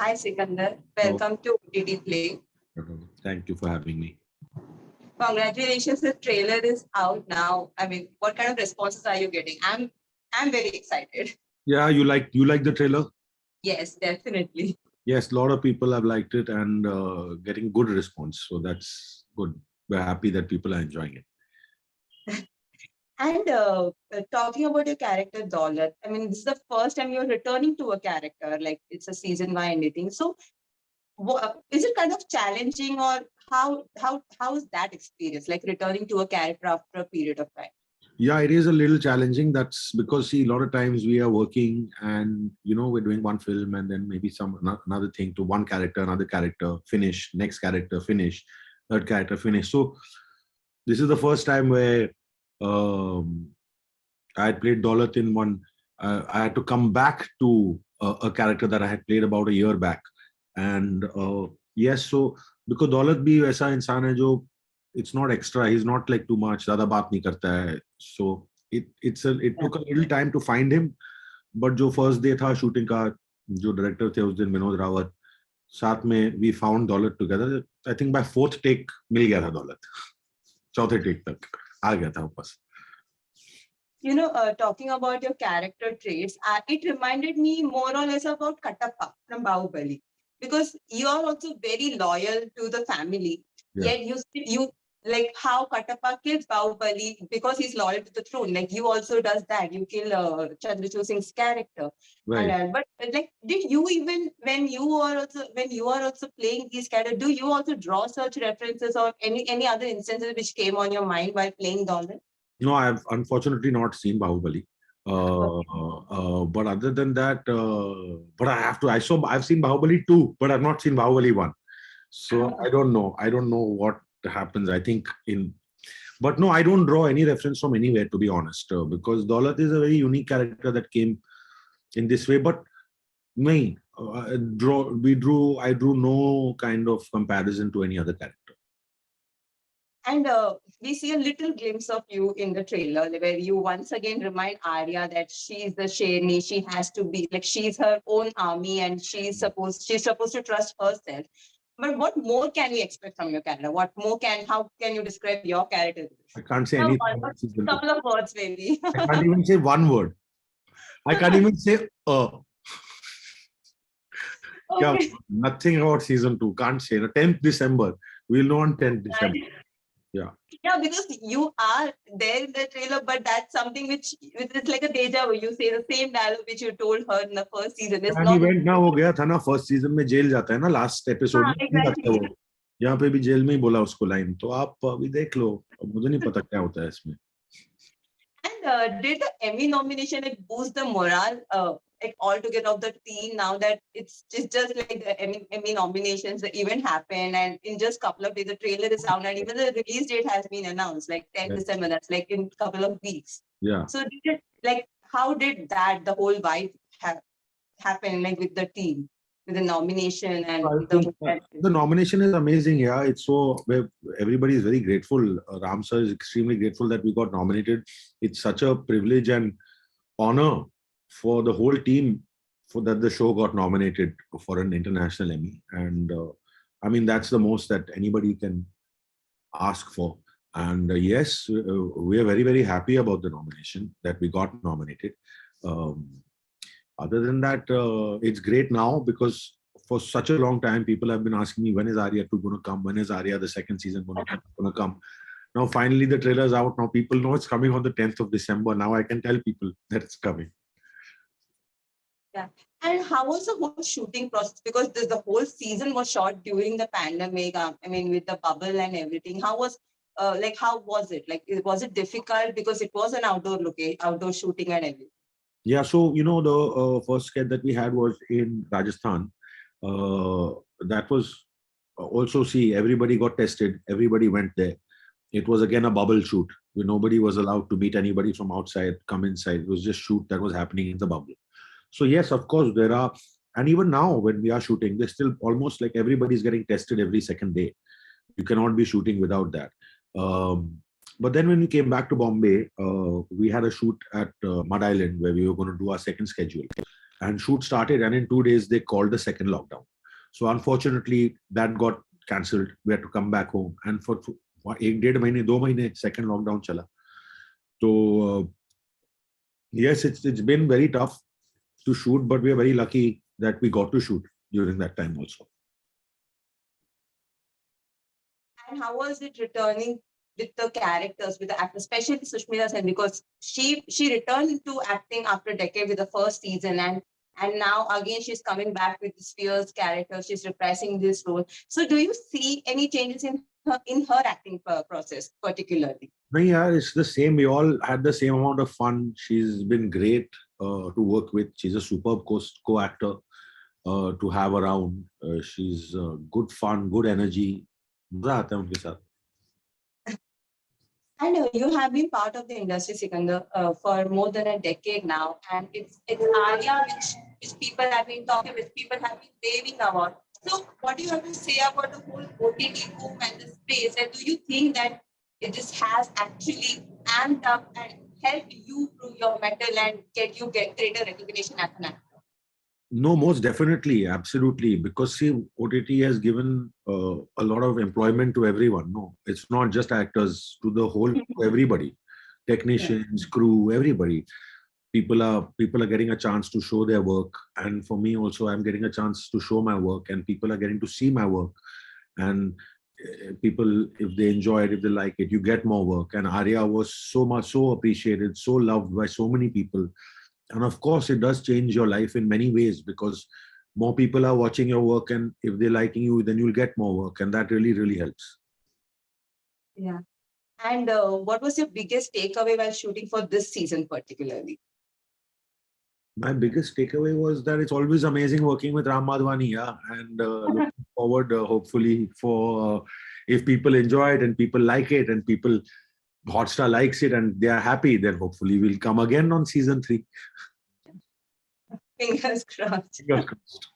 Hi, Sikandar. Oh, Welcome to OTT Play. thank you for having me. Congratulations, the trailer is out now. I mean, what kind of responses are you getting? I'm very excited. Yeah, you like the trailer? Yes, definitely. Yes, a lot of people have liked it and getting good response. So that's good. We're happy that people are enjoying it. And talking about your character, Daulat, I mean, this is the first time you're returning to a character, like it's a season one anything. So is it kind of challenging, or how is that experience, like returning to a character after a period of time? Yeah, it is a little challenging. That's because, see, a lot of times we are working and, we're doing one film and then maybe another thing to one character, another character, finish, next character, finish, third character, finish. So this is the first time where I had played Daulat in one. I had to come back to a character that I had played about a year back. And yes, so because Daulat bhi वैसा इंसान है जो it's not extra. He's not like too much. ज़्यादा बात नहीं करता है. So it took a little time to find him. But जो first day था shooting का, जो director थे उस दिन विनोद रावत, साथ में we found Daulat together. I think by fourth take मिल गया था Daulat. चौथे take तक आ गया था वापस. Talking about your character traits, it reminded me more or less about Katappa from Bahubali, because you are also very loyal to the family. Yeah. Yet you like how Katappa kills Bahubali because he's loyal to the throne. Like you also does that. You kill Chandrachud Singh's character. Right. But like, did you even when you are also playing these characters, do you also draw such references or any other instances which came on your mind while playing Dolan? No, I've unfortunately not seen Bahubali. But other than that, but I have to. I've seen Bahubali 2, but I've not seen Bahubali 1. So I don't know. I don't know what happens. I think but no, I don't draw any reference from anywhere, to be honest, because Daulat is a very unique character that came in this way. But I drew no kind of comparison to any other character. And we see a little glimpse of you in the trailer where you once again remind Arya that she's the Sherni. She has to be like she's her own army and she's supposed to trust herself. But what more can we expect from your character? How can you describe your character? I can't say anything. A couple of words, maybe. I can't even say one word. I can't even say Okay. Nothing about season 2. Can't say. 10th December. We'll know on 10th December. Yeah. Yeah, because you are there in the trailer, but that's something which is like a deja vu. You say the same dialogue which you told her in the first season. It's not event ना हो गया था ना first season में jail जाता है ना last episode में नहीं जाता वो यहाँ पे भी जेल में ही बोला उसको लाइन तो आप अभी देख लो मुझे नहीं पता क्या होता है इसमें. And did the Emmy nomination boost the morale like altogether of the team now that it's just like the Emmy nominations, the event happened and in just a couple of days the trailer is out and even the release date has been announced, like 10th December, that's like in a couple of weeks. Yeah. So how did the whole vibe happen like with the team? With the nomination and the nomination is amazing. Yeah, it's so everybody is very grateful. Ram sir is extremely grateful that we got nominated. It's such a privilege and honor for the whole team for that the show got nominated for an international Emmy. And I mean that's the most that anybody can ask for. And yes, we are very, very happy about the nomination that we got nominated. Other than that, it's great now because for such a long time, people have been asking me, when is Arya 2 going to come? When is Arya the second season going to come? Now, finally, the trailer is out. Now, people know it's coming on the 10th of December. Now, I can tell people that it's coming. Yeah. And how was the whole shooting process? Because the whole season was shot during the pandemic. I mean, with the bubble and everything. How was it? Like, was it difficult because it was an outdoor shooting and everything? Yeah, so the first sketch that we had was in Rajasthan. That was also, see, everybody got tested. Everybody went there. It was again a bubble shoot where nobody was allowed to meet anybody from outside, come inside. It was just shoot that was happening in the bubble. So yes, of course, there are, and even now when we are shooting, there's still almost like everybody's getting tested every second day. You cannot be shooting without that. But then when we came back to Bombay, we had a shoot at Mud Island where we were going to do our second schedule. And shoot started, and in 2 days, they called the second lockdown. So unfortunately, that got cancelled. We had to come back home, and for 1.5 2 mahine, second lockdown chala. So yes, it's been very tough to shoot, but we are very lucky that we got to shoot during that time also. And how was it returning with the characters, with the actors, especially Sushmita Sen, because she returned to acting after a decade with the first season, and now again she's coming back with this fierce character. She's reprising this role. So, do you see any changes in her acting process, particularly? No, yeah, it's the same. We all had the same amount of fun. She's been great to work with. She's a superb co-actor to have around. She's good fun, good energy. मजा आता है उनके साथ. And you have been part of the industry, Sikandar, for more than a decade now, and it's Arya which people have been talking, which people have been raving about. So, what do you have to say about the whole OTT boom and the space? And do you think that this has actually amped up and helped you prove your mettle and get greater recognition as an actor? No, most definitely, absolutely. Because see, OTT has given a lot of employment to everyone. No, it's not just actors, to the whole, to everybody, technicians, crew, everybody. People are getting a chance to show their work, and for me also, I'm getting a chance to show my work, and people are getting to see my work. And people, if they enjoy it, if they like it, you get more work. And Arya was so appreciated, so loved by so many people. And of course, it does change your life in many ways, because more people are watching your work, and if they're liking you, then you'll get more work, and that really, really helps. Yeah. And what was your biggest takeaway while shooting for this season, particularly? My biggest takeaway was that it's always amazing working with Ram Madhwani, yeah, and looking forward, hopefully, for if people enjoy it and people like it and people Hotstar likes it and they are happy, then hopefully we'll come again on season 3. Fingers crossed. Fingers crossed.